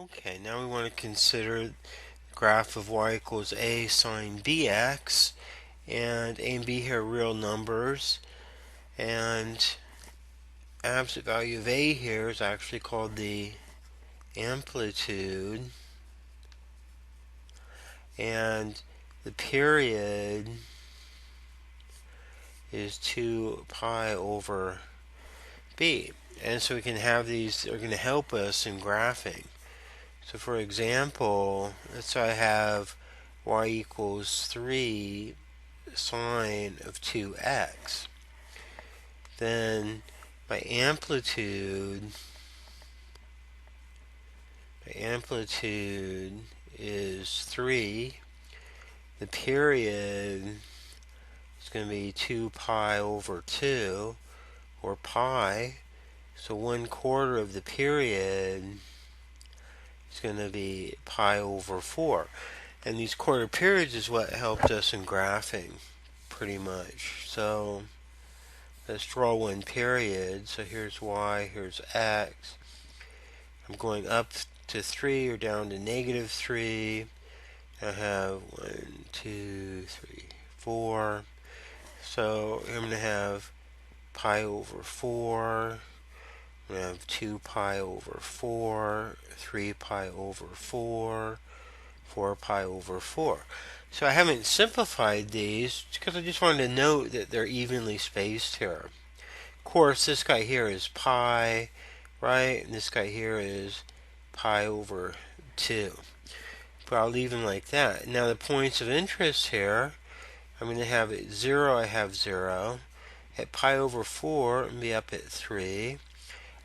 Okay, now we want to consider the graph of y equals a sine bx, and a and b here are real numbers, and absolute value of a here is actually called the amplitude, and the period is 2 pi over b. And so we can have these, they're going to help us in graphing. So for example, let's say I have y equals 3 sine of 2x. Then my amplitude is 3. The period is going to be 2 pi over 2, or pi. So 1/4 of the period is going to be pi over 4. And these quarter periods is what helped us in graphing, pretty much. So let's draw one period. So here's y, here's x. I'm going up to 3 or down to negative 3. I have 1, 2, 3, 4. So I'm going to have pi over 4. I'm going to have 2 pi over 4, 3 pi over 4, 4 pi over 4. So I haven't simplified these because I just wanted to note that they're evenly spaced here. Of course, this guy here is pi, right? And this guy here is pi over 2. But I'll leave them like that. Now the points of interest here, I'm going to have at 0, I have 0. At pi over 4, I'm going to be up at 3.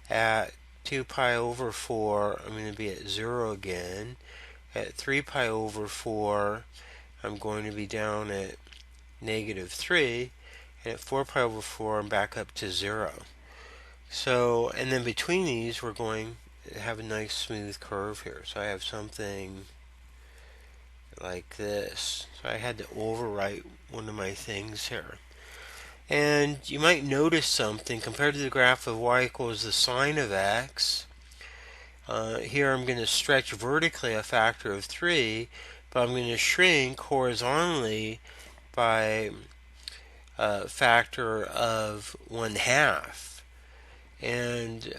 At 2 pi over 4, I'm going to be at 0 again. At 3 pi over 4, I'm going to be down at negative 3. And at 4 pi over 4, I'm back up to 0. So, and then between these, we're going to have a nice smooth curve here. So I have something like this. So I had to overwrite one of my things here. And you might notice something compared to the graph of y equals the sine of x. Here I'm going to stretch vertically a factor of 3, but I'm going to shrink horizontally by a factor of 1/2. And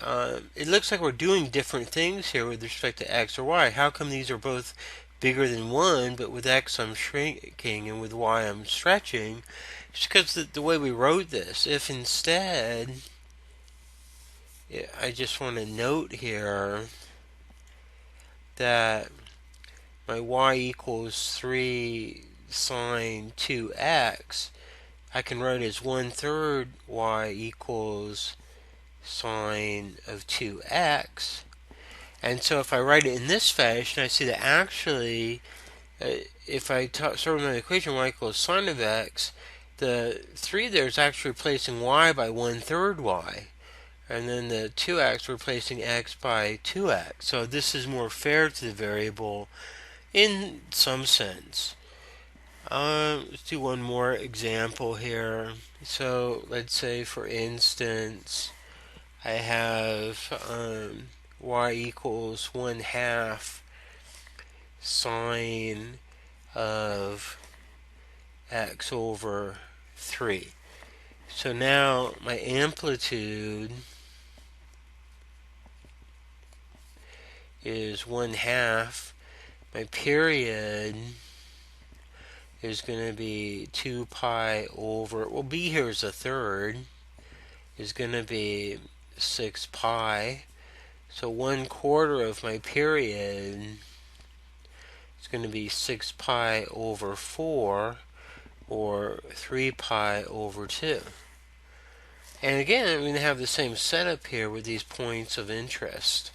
it looks like we're doing different things here with respect to x or y. How come these are both bigger than 1, but with x I'm shrinking and with y I'm stretching? It's because the way we wrote this. If instead, I just want to note here that my y equals 3 sine 2x, I can write as 1/3 y equals sine of 2x. And so if I write it in this fashion, I see that actually, if I start with my equation y equals sine of x, the 3 there is actually replacing y by 1/3 y. And then the 2x replacing x by 2x. So this is more fair to the variable in some sense. Let's do one more example here. So let's say, for instance, I have y equals 1/2 sine of x over 3. So now my amplitude is 1/2. My period is going to be 2 pi over, well, b here is 1/3, is going to be 6 pi. So 1/4 of my period is going to be 6 pi over 4, or 3 pi over 2. And again, I'm going to have the same setup here with these points of interest,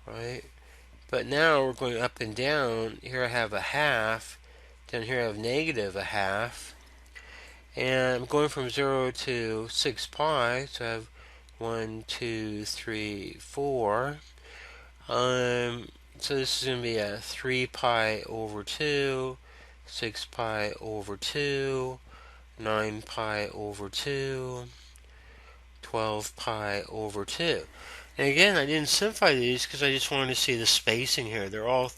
right? But now we're going up and down. Here I have 1/2. Down here I have negative 1/2. And I'm going from 0 to 6 pi. So I have 1, 2, 3, 4. So this is going to be a 3 pi over 2, 6 pi over 2, 9 pi over 2, 12 pi over 2. And again, I didn't simplify these because I just wanted to see the spacing here. They're all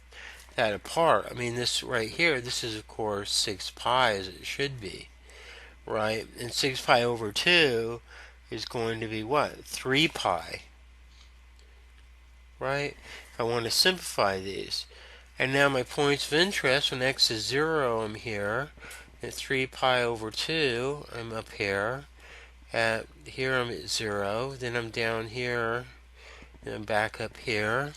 that apart. I mean, this right here, this is of course 6 pi as it should be, right? And 6 pi over 2 is going to be what? 3 pi, right? I want to simplify these. And now my points of interest, when x is 0, I'm here. At 3 pi over 2, I'm up here. Here I'm at 0. Then I'm down here. Then I'm back up here.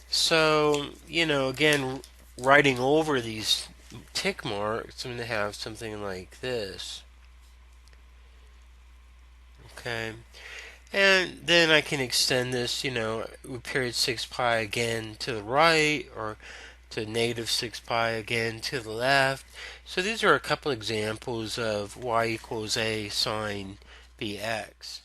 So, again, writing over these tick marks, I'm going to have something like this. Okay. And then I can extend this, with period 6 pi again to the right, or to negative 6 pi again to the left. So these are a couple examples of y equals a sine bx.